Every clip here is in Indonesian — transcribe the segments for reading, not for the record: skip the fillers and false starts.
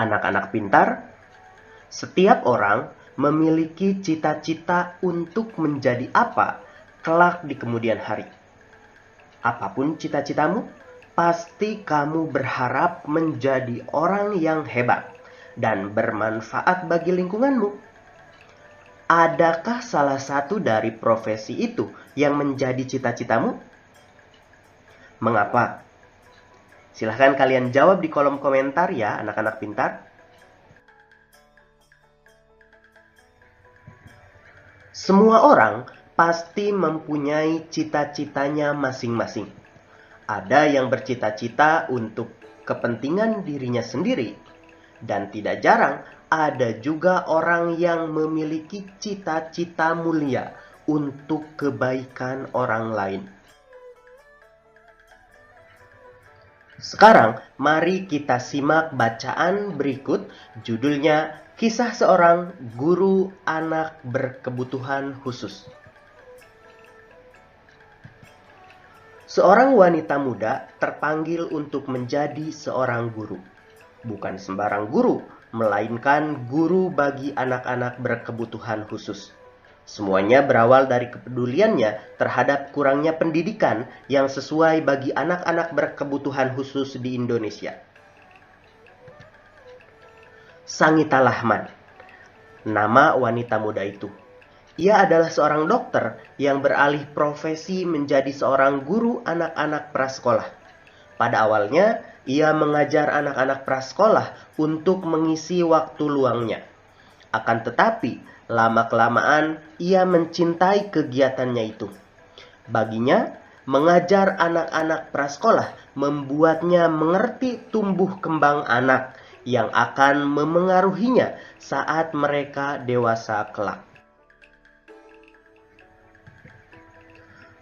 Anak-anak pintar, setiap orang memiliki cita-cita untuk menjadi apa kelak di kemudian hari. Apapun cita-citamu, pasti kamu berharap menjadi orang yang hebat dan bermanfaat bagi lingkunganmu. Adakah salah satu dari profesi itu yang menjadi cita-citamu? Mengapa? Silahkan kalian jawab di kolom komentar ya, anak-anak pintar. Semua orang pasti mempunyai cita-citanya masing-masing. Ada yang bercita-cita untuk kepentingan dirinya sendiri, dan tidak jarang ada juga orang yang memiliki cita-cita mulia untuk kebaikan orang lain. Sekarang, mari kita simak bacaan berikut, judulnya Kisah Seorang Guru Anak Berkebutuhan Khusus. Seorang wanita muda terpanggil untuk menjadi seorang guru. Bukan sembarang guru, melainkan guru bagi anak-anak berkebutuhan khusus. Semuanya berawal dari kepeduliannya terhadap kurangnya pendidikan yang sesuai bagi anak-anak berkebutuhan khusus di Indonesia. Sangita Lahman, nama wanita muda itu. Ia adalah seorang dokter yang beralih profesi menjadi seorang guru anak-anak prasekolah. Pada awalnya, ia mengajar anak-anak prasekolah untuk mengisi waktu luangnya. Akan tetapi, lama-kelamaan ia mencintai kegiatannya itu. Baginya, mengajar anak-anak prasekolah membuatnya mengerti tumbuh kembang anak yang akan memengaruhinya saat mereka dewasa kelak.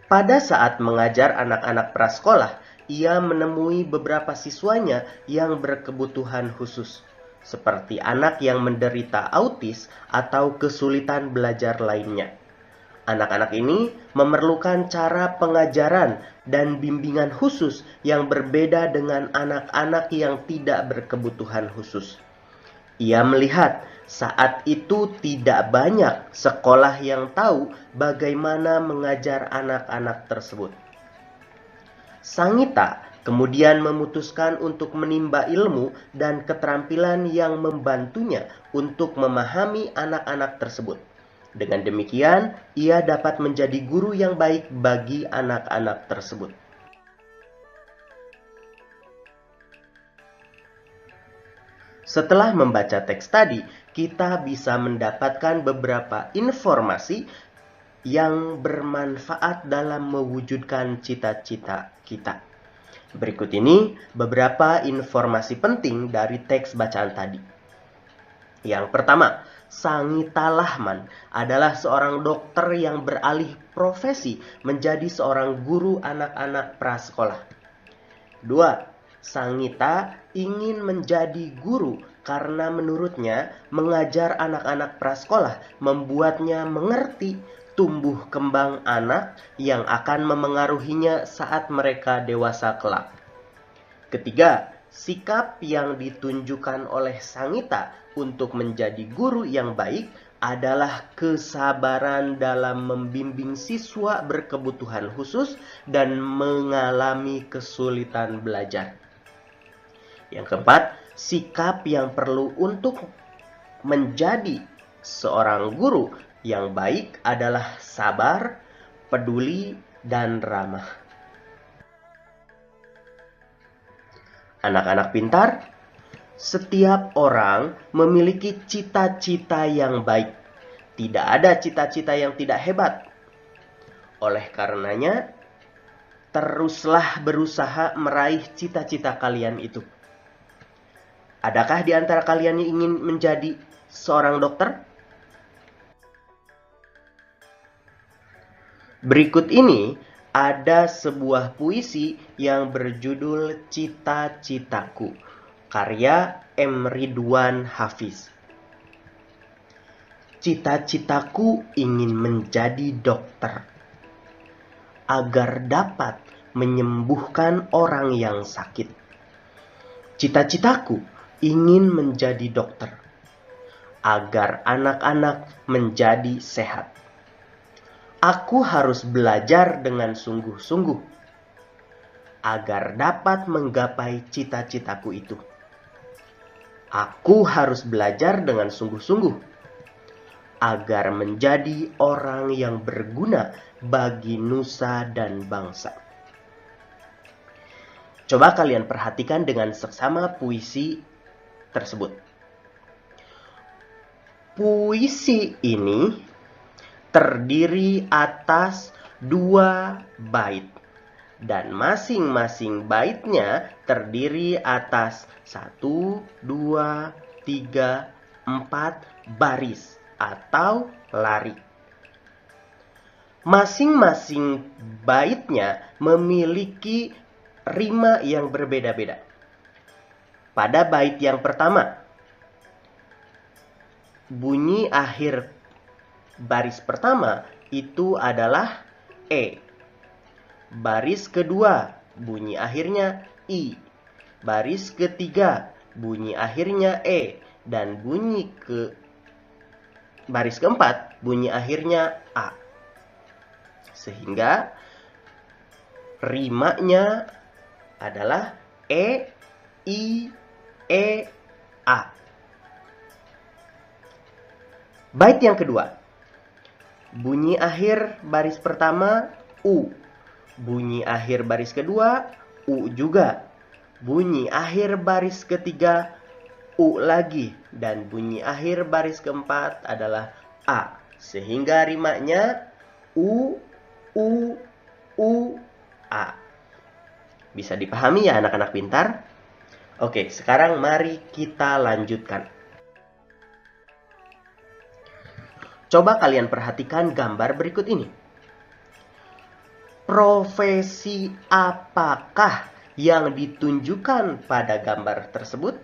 Pada saat mengajar anak-anak prasekolah, ia menemui beberapa siswanya yang berkebutuhan khusus, seperti anak yang menderita autis atau kesulitan belajar lainnya. Anak-anak ini memerlukan cara pengajaran dan bimbingan khusus yang berbeda dengan anak-anak yang tidak berkebutuhan khusus. Ia melihat saat itu tidak banyak sekolah yang tahu bagaimana mengajar anak-anak tersebut. Sangita kemudian memutuskan untuk menimba ilmu dan keterampilan yang membantunya untuk memahami anak-anak tersebut. Dengan demikian, ia dapat menjadi guru yang baik bagi anak-anak tersebut. Setelah membaca teks tadi, kita bisa mendapatkan beberapa informasi yang bermanfaat dalam mewujudkan cita-cita kita. Berikut ini beberapa informasi penting dari teks bacaan tadi. Yang pertama, Sangita Lahman adalah seorang dokter yang beralih profesi menjadi seorang guru anak-anak prasekolah. 2. Sangita ingin menjadi guru karena menurutnya mengajar anak-anak prasekolah membuatnya mengerti tumbuh kembang anak yang akan memengaruhinya saat mereka dewasa kelak. Ketiga, sikap yang ditunjukkan oleh Sangita untuk menjadi guru yang baik adalah kesabaran dalam membimbing siswa berkebutuhan khusus dan mengalami kesulitan belajar. Yang keempat, sikap yang perlu untuk menjadi seorang guru yang baik adalah sabar, peduli, dan ramah. Anak-anak pintar, setiap orang memiliki cita-cita yang baik. Tidak ada cita-cita yang tidak hebat. Oleh karenanya, teruslah berusaha meraih cita-cita kalian itu. Adakah di antara kalian yang ingin menjadi seorang dokter? Berikut ini ada sebuah puisi yang berjudul Cita-Citaku, karya M. Ridwan Hafiz. Cita-citaku ingin menjadi dokter, agar dapat menyembuhkan orang yang sakit. Cita-citaku ingin menjadi dokter agar anak-anak menjadi sehat. Aku harus belajar dengan sungguh-sungguh agar dapat menggapai cita-citaku itu. Aku harus belajar dengan sungguh-sungguh agar menjadi orang yang berguna bagi nusa dan bangsa. Coba kalian perhatikan dengan seksama puisi tersebut. Puisi ini terdiri atas 2 bait. Dan masing-masing baitnya terdiri atas 1, 2, 3, 4 baris atau lari. Masing-masing baitnya memiliki rima yang berbeda-beda. Pada bait yang pertama, bunyi akhir baris pertama itu adalah E. Baris kedua, bunyi akhirnya I. Baris ketiga, bunyi akhirnya E. Dan baris keempat, bunyi akhirnya A. Sehingga rimanya adalah E, I, E, A. Bait yang kedua, bunyi akhir baris pertama U. Bunyi akhir baris kedua U juga. Bunyi akhir baris ketiga U lagi. Dan bunyi akhir baris keempat adalah A. Sehingga rimanya U, U, U, A. Bisa dipahami ya anak-anak pintar? Oke, sekarang mari kita lanjutkan. Coba kalian perhatikan gambar berikut ini. Profesi apakah yang ditunjukkan pada gambar tersebut?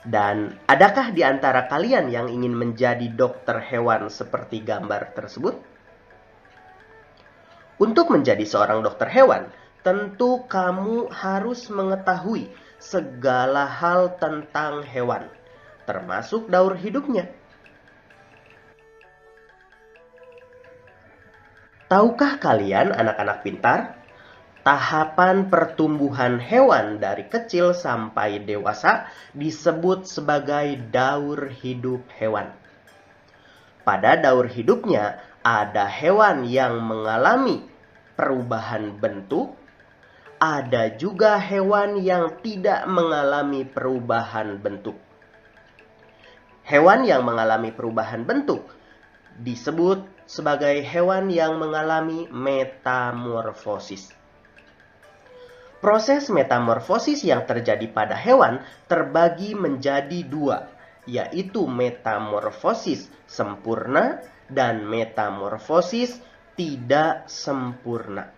Dan adakah di antara kalian yang ingin menjadi dokter hewan seperti gambar tersebut? Untuk menjadi seorang dokter hewan, tentu kamu harus mengetahui segala hal tentang hewan, termasuk daur hidupnya. Tahukah kalian anak-anak pintar, tahapan pertumbuhan hewan dari kecil sampai dewasa disebut sebagai daur hidup hewan. Pada daur hidupnya ada hewan yang mengalami perubahan bentuk, ada juga hewan yang tidak mengalami perubahan bentuk. Hewan yang mengalami perubahan bentuk disebut sebagai hewan yang mengalami metamorfosis. Proses metamorfosis yang terjadi pada hewan terbagi menjadi 2, yaitu metamorfosis sempurna dan metamorfosis tidak sempurna.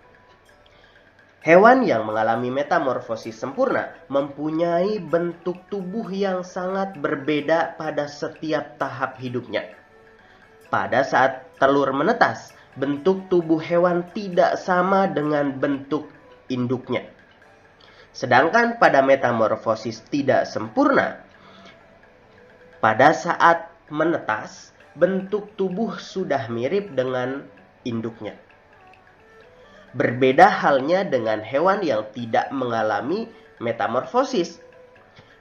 Hewan yang mengalami metamorfosis sempurna mempunyai bentuk tubuh yang sangat berbeda pada setiap tahap hidupnya. Pada saat telur menetas, bentuk tubuh hewan tidak sama dengan bentuk induknya. Sedangkan pada metamorfosis tidak sempurna, pada saat menetas, bentuk tubuh sudah mirip dengan induknya. Berbeda halnya dengan hewan yang tidak mengalami metamorfosis.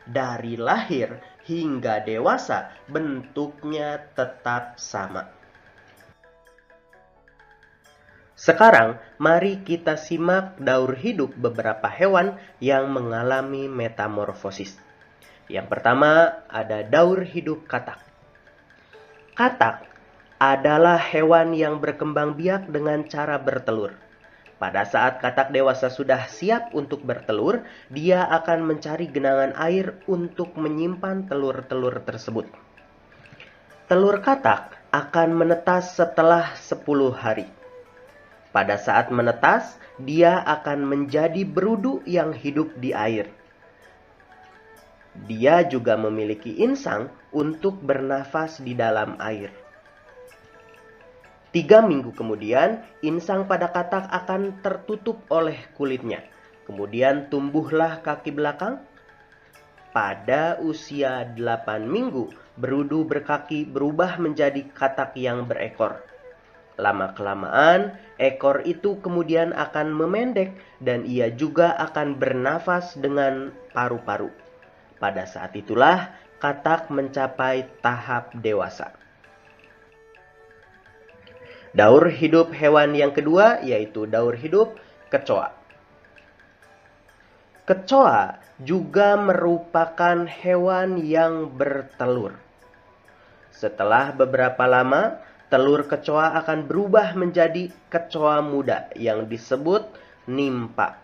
Dari lahir hingga dewasa, bentuknya tetap sama. Sekarang, mari kita simak daur hidup beberapa hewan yang mengalami metamorfosis. Yang pertama, ada daur hidup katak. Katak adalah hewan yang berkembang biak dengan cara bertelur. Pada saat katak dewasa sudah siap untuk bertelur, dia akan mencari genangan air untuk menyimpan telur-telur tersebut. Telur katak akan menetas setelah 10 hari. Pada saat menetas, dia akan menjadi berudu yang hidup di air. Dia juga memiliki insang untuk bernafas di dalam air. 3 minggu kemudian, insang pada katak akan tertutup oleh kulitnya. Kemudian tumbuhlah kaki belakang, pada usia 8 minggu berudu berkaki berubah menjadi katak yang berekor. Lama-kelamaan, ekor itu kemudian akan memendek dan ia juga akan bernafas dengan paru-paru. Pada saat itulah katak mencapai tahap dewasa. Daur hidup hewan yang kedua yaitu daur hidup kecoa. Kecoa juga merupakan hewan yang bertelur. Setelah beberapa lama, telur kecoa akan berubah menjadi kecoa muda yang disebut nimpa.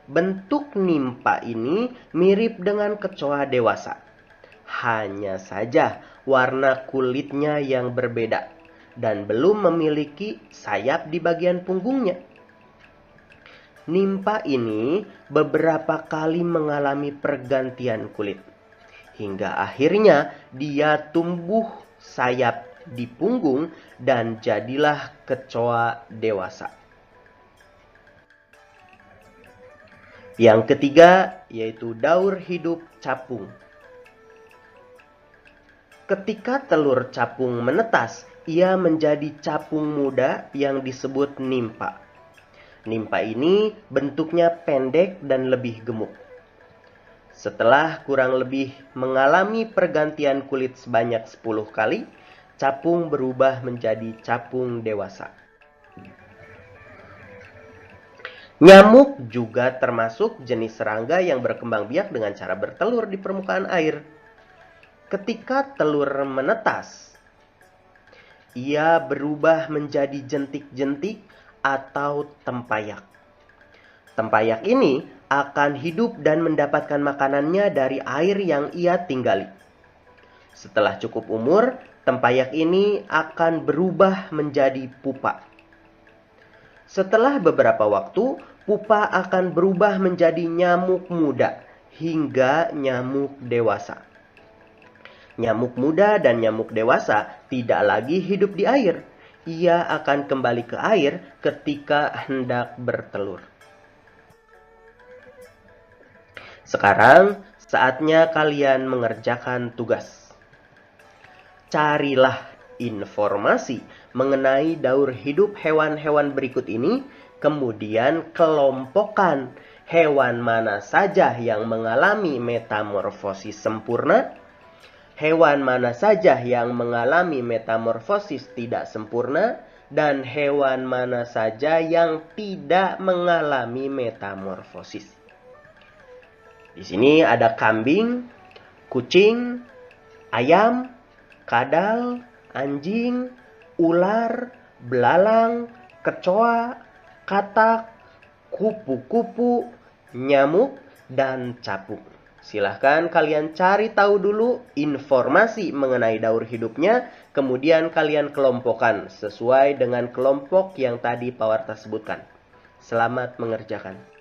Bentuk nimpa ini mirip dengan kecoa dewasa. Hanya saja warna kulitnya yang berbeda dan belum memiliki sayap di bagian punggungnya. Nimpa ini beberapa kali mengalami pergantian kulit. Hingga akhirnya dia tumbuh sayap di punggung dan jadilah kecoa dewasa. Yang ketiga yaitu daur hidup capung. Ketika telur capung menetas, ia menjadi capung muda yang disebut nimpa. Nimpa ini bentuknya pendek dan lebih gemuk. Setelah kurang lebih mengalami pergantian kulit sebanyak 10 kali, capung berubah menjadi capung dewasa. Nyamuk juga termasuk jenis serangga yang berkembang biak dengan cara bertelur di permukaan air. Ketika telur menetas, ia berubah menjadi jentik-jentik atau tempayak. Tempayak ini akan hidup dan mendapatkan makanannya dari air yang ia tinggali. Setelah cukup umur, tempayak ini akan berubah menjadi pupa. Setelah beberapa waktu, pupa akan berubah menjadi nyamuk muda hingga nyamuk dewasa. Nyamuk muda dan nyamuk dewasa tidak lagi hidup di air. Ia akan kembali ke air ketika hendak bertelur. Sekarang saatnya kalian mengerjakan tugas. Carilah informasi mengenai daur hidup hewan-hewan berikut ini, kemudian kelompokkan hewan mana saja yang mengalami metamorfosis sempurna, hewan mana saja yang mengalami metamorfosis tidak sempurna, dan hewan mana saja yang tidak mengalami metamorfosis. Di sini ada kambing, kucing, ayam, kadal, anjing, ular, belalang, kecoa, katak, kupu-kupu, nyamuk, dan capung. Silahkan kalian cari tahu dulu informasi mengenai daur hidupnya, kemudian kalian kelompokkan sesuai dengan kelompok yang tadi Pak Warta sebutkan. Selamat mengerjakan.